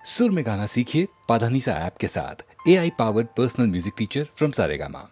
सुर में गाना सीखिए पाधानीसा ऐप के साथ। AI powered personal music teacher from Saregama.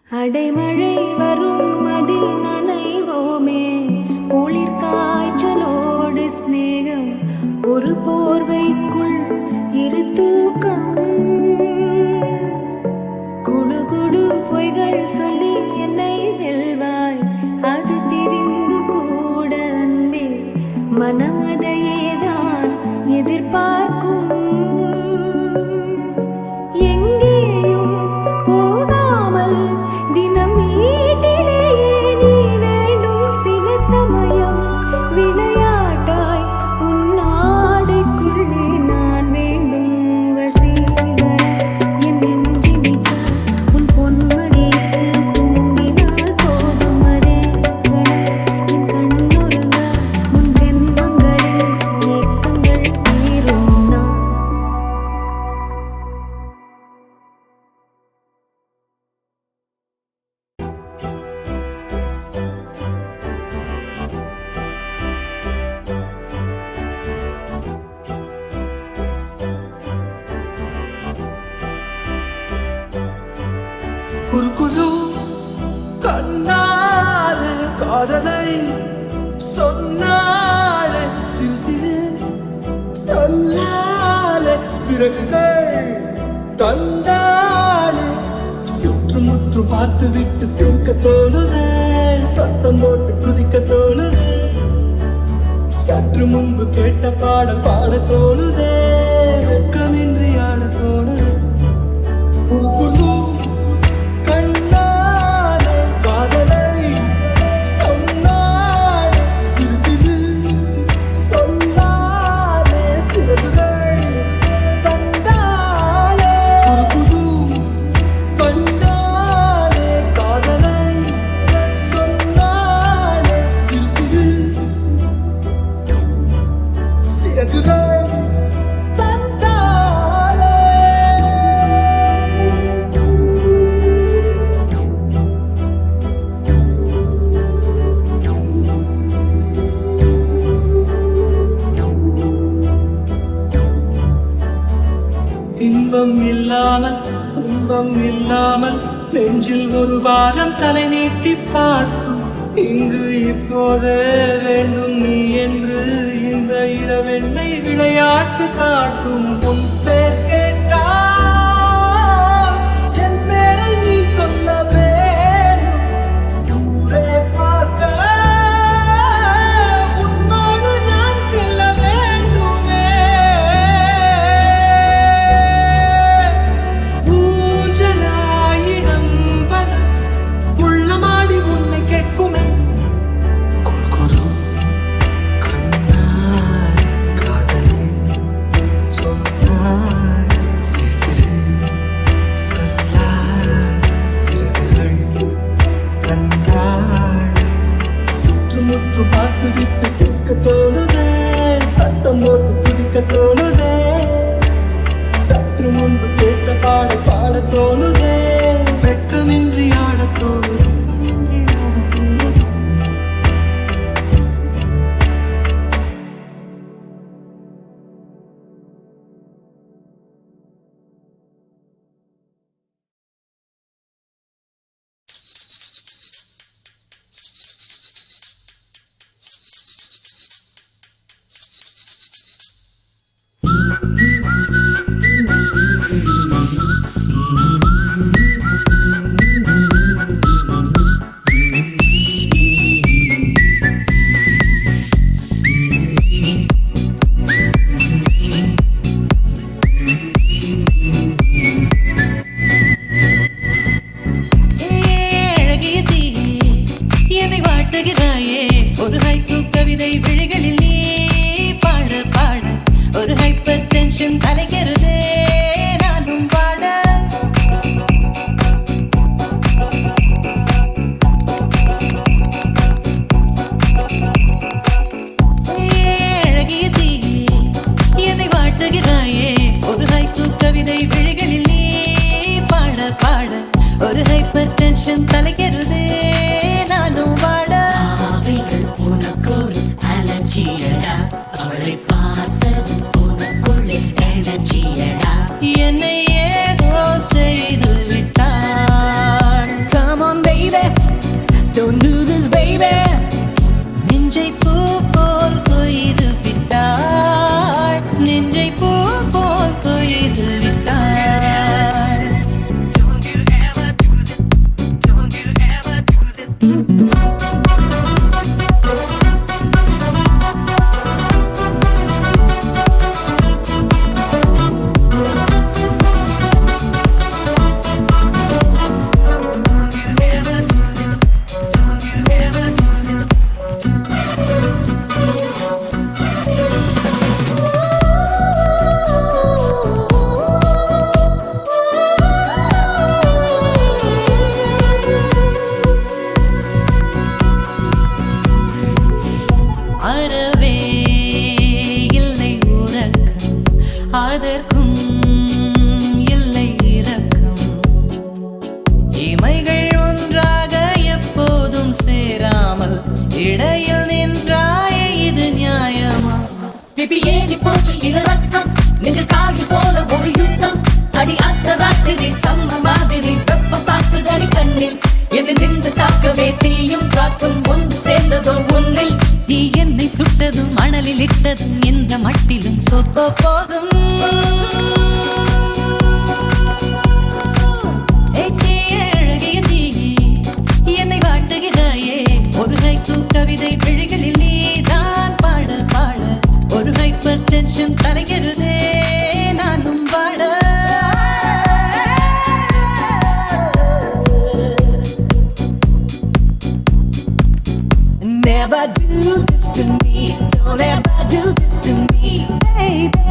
அடைமழை வரும் அதில் நனைவோமே, குளிர் காய்ச்சலோடு ஸ்நேகம், ஒரு போர்வைக்குள் இரு தூக்கம். குடு குடு பொய்கள் சொல்லி என்னை வெல்வாய், அது தெரிந்து கூட அன்பே மனம் அதையேதான் எதிர்பார்க்கும். விளையாட்டாய் உன் நாடைக்குள்ளே நான் காதலை சொன்னாலே சிறு சிறு சொல்லாலே சிறகுகள் தந்தாலே சுற்றுமுற்றும் பார்த்து விட்டு சிரிக்க தோணுதே சத்தம் போட்டு குதிக்க தோணுதே சற்று முன்பு கேட்ட பாடல் பாட தோணுதே வெட்கமின்றி ஆட தோணுதே குரு கண்ணாலே காதலை சொன்னாலே சிறு சிறு சொல்லாலே சிறகுகள் தந்தாலே குரு கண்ணாலே காதலை சொன்னாலே சிறு சிறு சிறகுகள் தந்தாலே. இன்பம் இல்லாமல் துன்பம் இல்லாமல் நெஞ்சில் ஒரு வாரம் தலை நீட்டி பார்க்கும் இங்கு இப்போதே வேண்டும் நீ என்று இந்த இரவெண்ணை விளையாட்டு காட்டும் உன் பேர் கேட்டால் என் பேரை நீ சொல்ல வேண்டும் ஊரே பார்க்க உன்னோடு நான் செல்ல வேண்டுமே ஊஞ்சலாயிடம் வர உள்ளமாடி உன்னை கேட்குமே குரு கண்ணால் காதலை சொன்னார் சிறு சிறு சொல்லார் சிறகுகள் தந்தாள் சுற்றுமுற்று பார்த்து விட்டு சிரிக்க தோணுதே சத்தம் போட்டு குதிக்க தோணுதே சற்று முன்பு கேட்ட பாட தோணுதே வெட்கமின்றி ஆட தோணுதே ஒரு ஹைக்கூ கவிதை விழிகளில் நீ பாட பாட ஒரு ஹைப்பர் டென்ஷன் தலைக்கிறதே நானும் பாட அழகிய தீ என்னை வாட்டுகிறாயே ஒரு ஹைக்கூ கவிதை விழிகளில் நீ பாட பாட ஒரு ஹைப்பர் டென்ஷன் தலைக்கிறதே நானும் பாட உனக்கொரு அலர்ஜியடா அவளை பார்த்தது உனக்குள்ளே எனர்ஜியடா என்னை ஏதோ செய்து விட்டாள். Come on baby, don't do this baby. நெஞ்சை பூ போல் கொய்து விட்டாள், நெஞ்சை பூ போல் கொய்து விட்டாள். அறவே இல்லை உறக்கம் அதற்கும் இல்லை இரக்கம் இமைகள் ஒன்றாக எப்போதும் சேராமல் இடையில் நின்றாய இது நியாயமா Baby ஏறி போச்சு இளரத்தம் நெஞ்சில் கால் போல ஒரு யுத்தம் அடி அந்த ராத்திரி சம்ம மாதிரி வெப்ப பார்க்குதடி கண்ணில் எது நின்று தாக்கவே தீயும் காற்றும் ஒன்று மணலில் இட்டதும் இந்த மட்டிலும் போதும். அழகிய தீயே என்னை வாட்டுகிறாயே, ஒரு ஹைக்கூ கவிதை விழிகளில் நீதான் பாட பாட ஒரு ஹைப்பர் டென்ஷன் தலைகிறதே நானும் பாட. Never do this to me, don't ever do this to me, baby.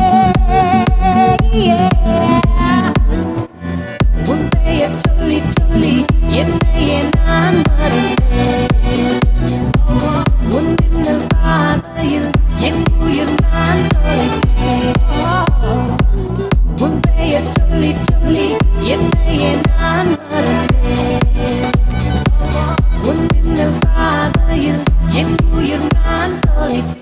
Yeah. உன் பெயர் சொல்லி சொல்லி என்னையே நான் மறந்தேன். உன் மின்னல் பார்வையில் என் உயிர் நான் தொலைத்தேன். உன் பெயர் சொல்லி சொல்லி என்னையே நான் மறந்தேன். உன் மின்னல் பார்வையில் என் உயிர் நான் தொலைத்தேன்.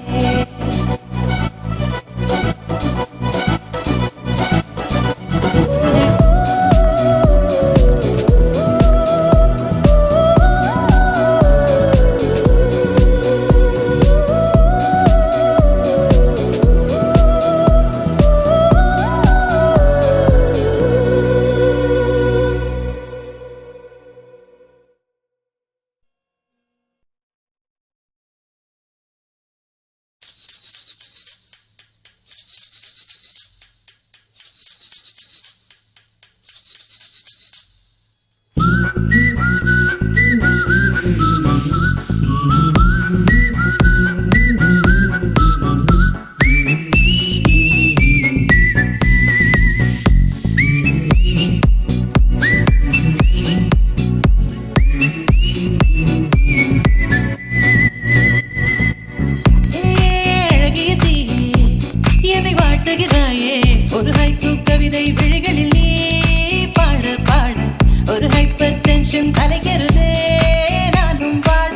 ஒரு ஹைக்கூ கவிதை விழிகளில் நீ பாட பாட ஒரு ஹைப்பர் டென்ஷன் தலைகிறதே நானும் பாட.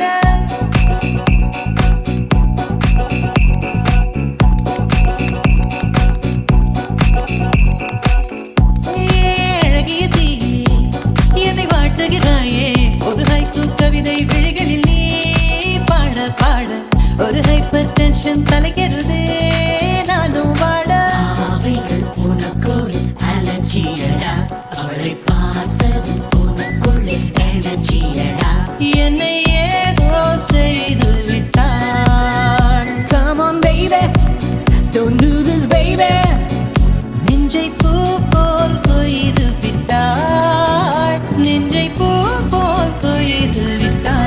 அழகிய தீயே என்னை வாட்டுகிறாயே, ஒரு ஹைக்கூ கவிதை விழிகளில் நீ பாட பாட ஒரு ஹைப்பர் டென்ஷன் தலைகிறதே நானும் பாட. உனக்கொரு அலர்ஜியடா, அவளை பார்த்தது உனக்குள்ளே எனர்ஜியடா. என்னை ஏதோ செய்து விட்டாள். Come on baby, don't do this baby. நெஞ்சை பூ போல் கொய்து விட்டாள், நெஞ்சை பூ போல் கொய்து விட்டாள்.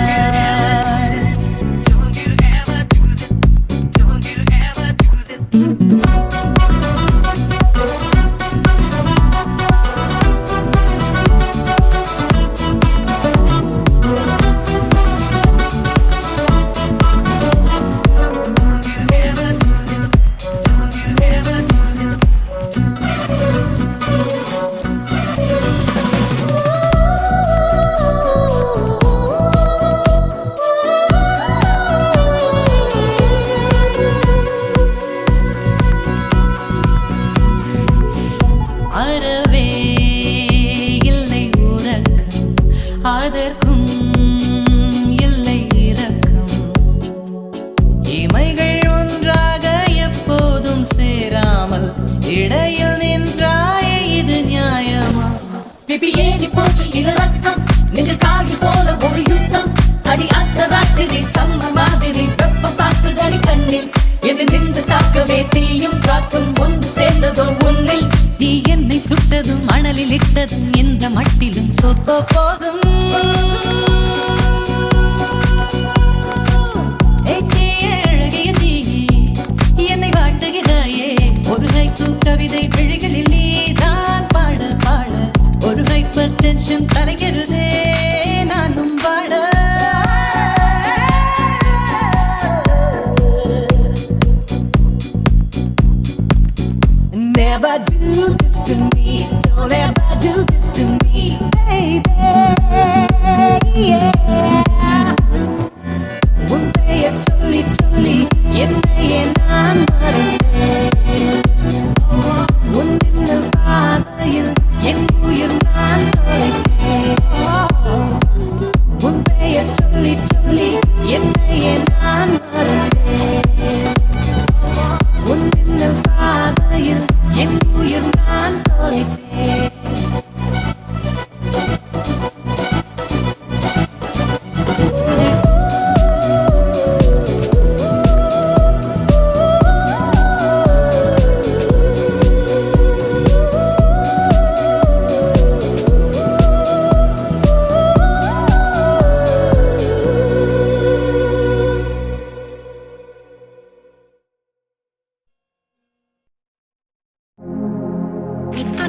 அறவே இல்லை உறக்கம், அதற்கும் இல்லை இரக்கம். இமைகள் ஒன்றாக எப்போதும் சேராமல் இடையில் நின்றாயே, இது நியாயமா? பிபி ஏறி போச்சு இளரத்தம், நெஞ்சில் காகி போல ஒரு யுத்தம். அடி அந்த ராத்திரி சம்ம மாதிரி வெப்பம் பார்த்துதடி கண்ணில். எது நின்று தாக்கவே தீயும் காற்றும் ஒன்று சேர்ந்ததோ உன்னில். நீ என்னை சுட்டதும் மணலில் இட்டதும் இந்த மட்டிலும் போதும். அழகிய தீயே என்னை வாட்டுகிறாயே, ஒரு ஹைக்கூ கவிதை விழிகளில் நீதான் பாட பாட ஒரு ஹைப்பர் டென்ஷன் தலைகிறதே நானும் பாட. Never do this to me, don't ever do this to me, baby. Yeah. உன் பெயர் சொல்லி சொல்லி என்னையே நான் மறந்தேன். உன் மின்னல் பார்வையில் என் உயிர் நான் தொலைத்தேன். உன் பெயர் சொல்லி சொல்லி என்னையே நான் மறந்தேன்.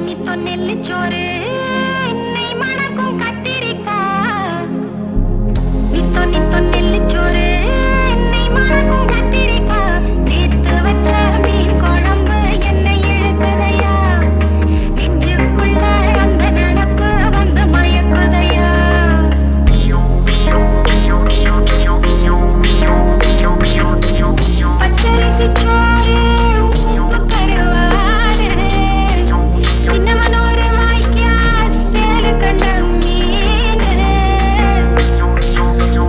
நித்தோ நெல்லிச்சோறு நெய் மணக்கும் கத்திரிக்காய் நித்தோ நித்தோ நெல்லிச்சோறு நெய் மணக்கும் கத்திரிக்காய் நேத்து வச்ச மீன் குழம்பு என்னை இழுக்குதையா நெஞ்சுக்குள்ள அந்த நினப்பு வந்து மயக்குதையா பச்சரிசி சோறு உப்பு கருவாடு சின்னமனோரு வாய்க்கா சேலு கண்ட மீன்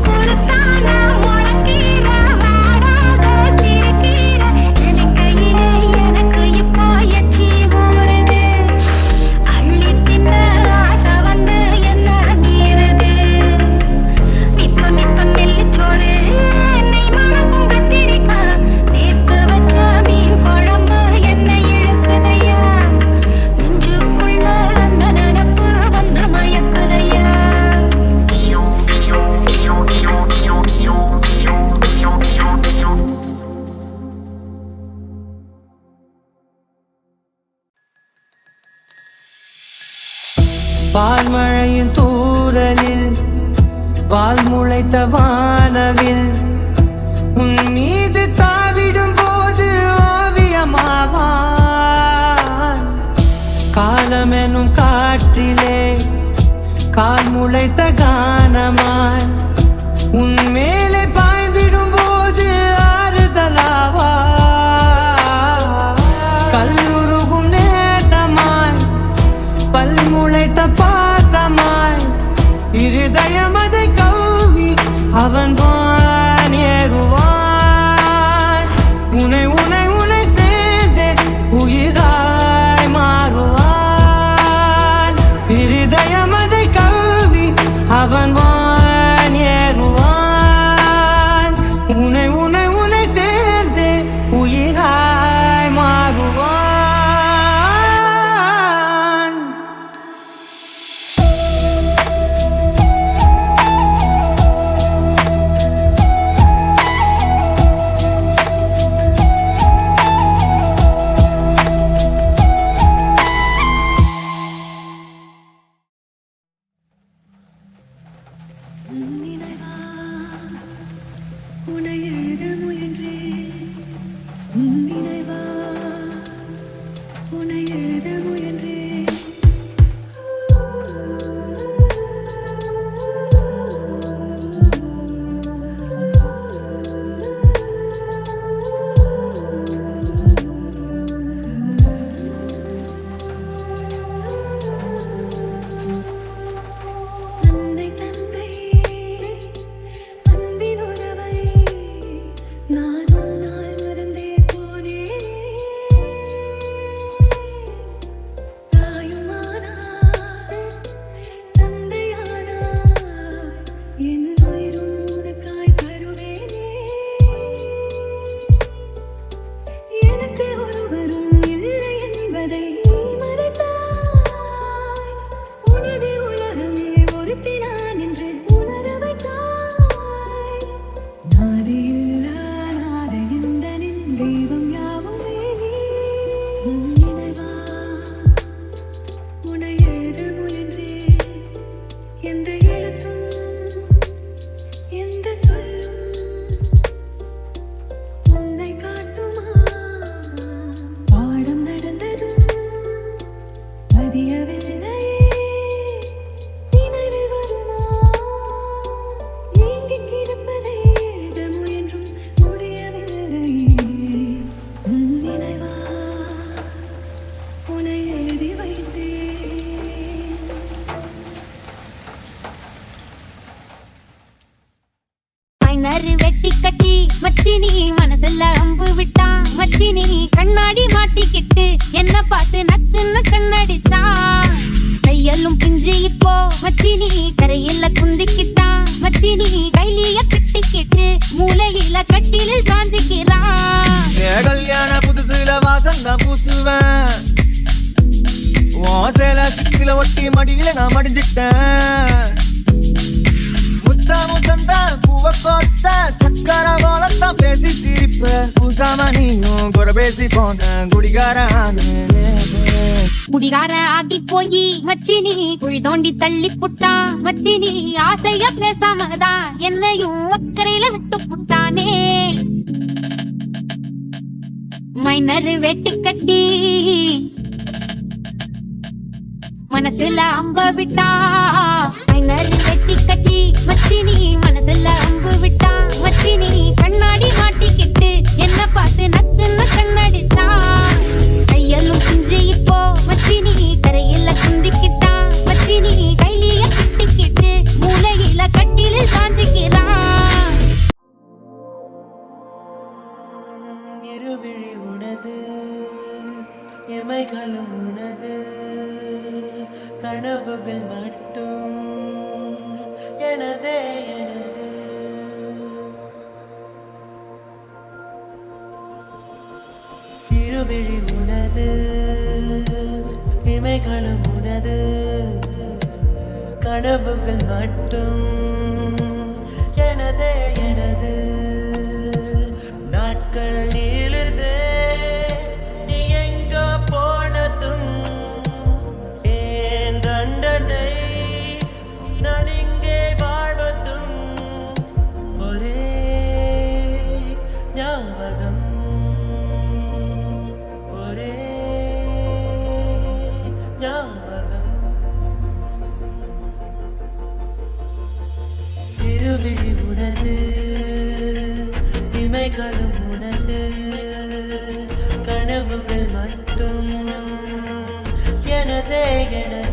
குருத்தான முளக்கீர வாடாத சிறுகீர எனக்கையிலே எனக்கு இப்போ எச்சி ஊறுது அள்ளி தின்ன ஆசை வந்து என்ன மீறுது நித்தோ நித்தோ நெல்லிச்சோறு நெய் மணக்கும் கத்திரிக்காய் நேத்து வச்ச மீன் குழம்பு என்னை இழுக்குதையா நெஞ்சுக்குள்ள அந்த நினப்பு வந்து மயக்குதையா பால்மழையின் தூறலில் வால் முளைத்த வானவில் உன் மீது தாவிடும் போது ஓவியமாவான் காலமெனும் காற்றிலே கால் முளைத்த கானமாய் உன் மேலே பாய்ந்திடும் போது ஆறுதலாவா கல்லுருகும் நேசமாய் பல் முளைத்த பாசமாய் இருதயம் அதை கவ்வி அவன் வான் ஏறுவான் உனை உனை உனை சேர்ந்தே உயிராய் மாறுவான் இருதயம் அதை கவ்வி அவன் வான் ஏறுவான் உனை உனை உனை சேர்ந்தே உயிராய் மாறுவான் நினைவா உன்னை எழுத முயன்றேன் நினைவா உன்னை எழுத முயன்றேன் அன்னை தந்தை அன்பின் உறவை நான் உன்னால் மறந்தே போனேனே தாயுமானாய் தந்தையானாய் என் உயிரும் உனக்காய் தருவேனே எனக்கு ஒருவரும் இல்லை என்பதை நீ மறைத்தாய் உனது உலகமே ஒருத்தி நான் என்று உணர வைத்தாய் நாதியில்லா நாத எந்தனின் தெய்வம் யாவுமே நீ நினைவா உன்னை எழுத முயன்றேன் எந்த எழுத்தும் எந்த சொல்லும் உன்னை காட்டுமா பாடம் நடந்ததும் பதியவில்லையே நினைவில் வருமா ஏங்கிக் கிடப்பதை எழுத முயன்றும் முடியவில்லையே நினைவா உன்னை எழுதி வைத்தேன் மைனரு வெட்டி கட்டி மச்சினி மனசுல அம்பு விட்டான் மச்சினி கண்ணாடி மாட்டிக்கிட்டு என்ன பார்த்து நச்சுன்னு கண்ணடிச்சான் கையெல்லும் பிஞ்சு இப்போ மச்சினி கரையில குந்திக்கிட்டான் மச்சினி கைலிய கட்டிக்கிட்டு மூலையில கட்டிலில் சாஞ்சிக்கிறான் கல்யாண புதுசுல வாசந்தான் பூசுவேன் சேல சிக்கில ஒட்டி மடியில நான் மடிஞ்சிட்டேன் முத்தா முத்தந்தா பூவ கோத்த சக்கர போலத்தான் பேசி சிரிப்ப பூசாம நீயும் குறை பேசி போன குடிகாரான குடிகார ஆகி போய் மச்சினி குழி தோண்டி தள்ளி புட்டான். மச்சினி ஆசைய பேசாமதான் என்னையும் அக்கறையில விட்டு புட்டானே. மைனர் வெட்டி கட்டி மனசுல அம்ப விட்டா. மைனர் வெட்டி கட்டி மச்சினி மனசுல அம்பு விட்டா. மச்சினி கண்ணாடி மாட்டிக்கிட்டு என்ன பார்த்து நச்சுன்னு கண்ணடிச்சா. கையெல்லாம் குஞ்சு இப்போ மச்சினி கரையில குந்திக்கிட்டா. மச்சினி கையில கிட்டிக்கிட்டு மூளையில கட்டிலில் சாந்திக்கிறா. இருவிழி உனது இமைகளும் உனது கனவுகள் மட்டும் எனதே எனது. இருவிழி உனது இமைகளும் உனது கனவுகள் மட்டும் எனதே எனது. நாட்கள் நீளுதே நீ எங்க போனதும் ஏன் தண்டனை நான் இங்கே வாழ்வதும் ஒரே ஞாபகம் ஒரே ஞாபகம். திருவிழி உனது இமைகளும் உனது கனவுகள் மட்டும் எனதே எனது.